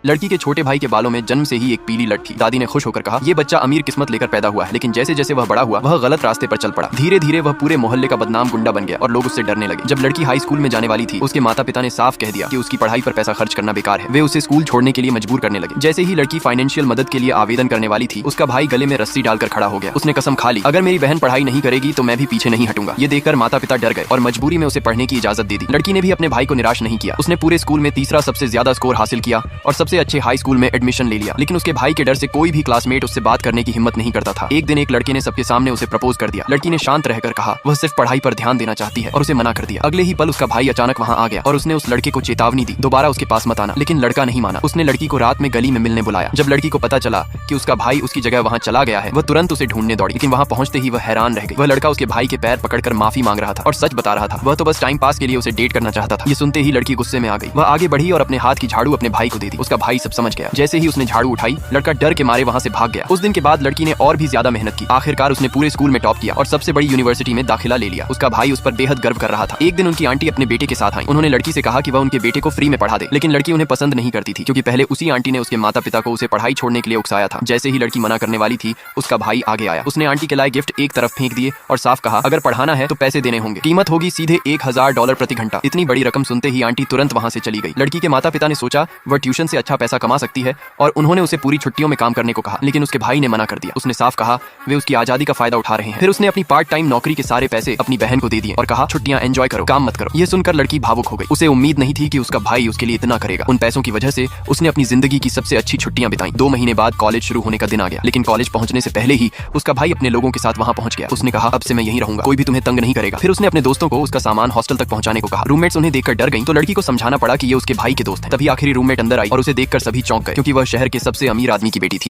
लड़की के छोटे भाई के बालों में जन्म से ही एक पीली लट थी। दादी ने खुश होकर कहा, ये बच्चा अमीर किस्मत लेकर पैदा हुआ है। लेकिन जैसे जैसे वह बड़ा हुआ वह गलत रास्ते पर चल पड़ा। धीरे धीरे वह पूरे मोहल्ले का बदनाम गुंडा बन गया और लोग उससे डरने लगे। जब लड़की हाई स्कूल में जाने वाली थी उसके माता पिता ने साफ कह दिया कि उसकी पढ़ाई पर पैसा खर्च करना बेकार है। वे उसे स्कूल छोड़ने के लिए मजबूर करने लगे। जैसे ही लड़की फाइनेंशियल मदद के लिए आवेदन करने वाली थी उसका भाई गले में रस्सी डालकर खड़ा हो गया। उसने कसम खा ली, अगर मेरी बहन पढ़ाई नहीं करेगी तो मैं भी पीछे नहीं हटूंगा। ये देखकर माता पिता डर गए और मजबूरी में उसे पढ़ने की इजाजत दे दी। लड़की ने भी अपने भाई को निराश नहीं किया। उसने पूरे स्कूल में तीसरा सबसे ज्यादा स्कोर हासिल किया और सबसे अच्छे हाई स्कूल में एडमिशन ले लिया। लेकिन उसके भाई के डर से कोई भी क्लासमेट उससे बात करने की हिम्मत नहीं करता था। एक दिन एक लड़के ने सबके सामने उसे प्रपोज कर दिया। लड़की ने शांत रहकर कहा वह सिर्फ पढ़ाई पर ध्यान देना चाहती है और उसे मना कर दिया। अगले ही पल उसका भाई अचानक वहां आ गया और उसने उस लड़के को चेतावनी दी, दोबारा उसके पास मत आना। लेकिन लड़का नहीं माना। उसने लड़की को रात में गली में मिलने बुलाया। जब लड़की को पता चला कि उसका भाई उसकी जगह वहां चला गया है वह तुरंत उसे ढूंढने दौड़ी। लेकिन वहां पहुंचते ही वह हैरान रह गई। वह लड़का उसके भाई के पैर पकड़कर माफी मांग रहा था और सच बता रहा था। वह तो बस टाइम पास के लिए उसे डेट करना चाहता था। ये सुनते ही लड़की गुस्से में आ गई। वह आगे बढ़ी और अपने हाथ की झाड़ू अपने भाई को दे दी। उसका भाई सब समझ गया। जैसे ही उसने झाड़ू उठाई लड़का डर के मारे वहां से भाग गया। उस दिन के बाद लड़की ने और भी ज्यादा मेहनत की। आखिरकार उसने पूरे स्कूल में टॉप किया और सबसे बड़ी यूनिवर्सिटी में दाखिला ले लिया। उसका भाई उस पर बेहद गर्व कर रहा था। एक दिन उनकी आंटी अपने बेटे के साथ आई। उन्होंने लड़की से कहा कि वह उनके बेटे को फ्री में पढ़ा दे। लेकिन लड़की उन्हें पसंद नहीं करती थी क्योंकि पहले उसी आंटी ने उसके माता पिता को उसे पढ़ाई छोड़ने के लिए उकसाया था। जैसे ही लड़की मना करने वाली थी उसका भाई आगे आया। उसने आंटी के लाए गिफ्ट एक तरफ फेंक दिए और साफ कहा, अगर पढ़ाना है तो पैसे देने होंगे। कीमत होगी सीधे $1000 प्रति घंटा। इतनी बड़ी रकम सुनते ही आंटी तुरंत वहां से चली गई। लड़की के माता पिता ने सोचा वह ट्यूशन से अच्छा पैसा कमा सकती है और उन्होंने उसे पूरी छुट्टियों में काम करने को कहा। लेकिन उसके भाई ने मना कर दिया। उसने साफ कहा वे उसकी आजादी का फायदा उठा रहे हैं। फिर उसने अपनी पार्ट टाइम नौकरी के सारे पैसे अपनी बहन को दे दिए और कहा छुट्टियां एंजॉय करो, काम मत करो। ये सुनकर लड़की भावुक हो गई। उसे उम्मीद नहीं थी कि उसका भाई उसके लिए इतना करेगा। उन पैसों की वजह से उसने अपनी जिंदगी की सबसे अच्छी छुट्टियां बिताई। 2 महीने बाद कॉलेज शुरू होने का दिन आ गया। लेकिन कॉलेज पहुंचने से पहले ही उसका भाई अपने लोगों के साथ वहां पहुंच गया। उसने कहा अब से मैं यहीं रहूंगा, कोई भी तुम्हें तंग नहीं करेगा। फिर उसने अपने दोस्तों को उसका सामान हॉस्टल तक पहुंचाने को कहा। रूममेट्स उन्हें देखकर डर गई तो लड़की को समझाना पड़ा कि ये उसके भाई के दोस्त हैं। तभी आखिरी रूममेट अंदर आई और उसे देखकर सभी चौंक गए क्योंकि वह शहर के सबसे अमीर आदमी की बेटी थी।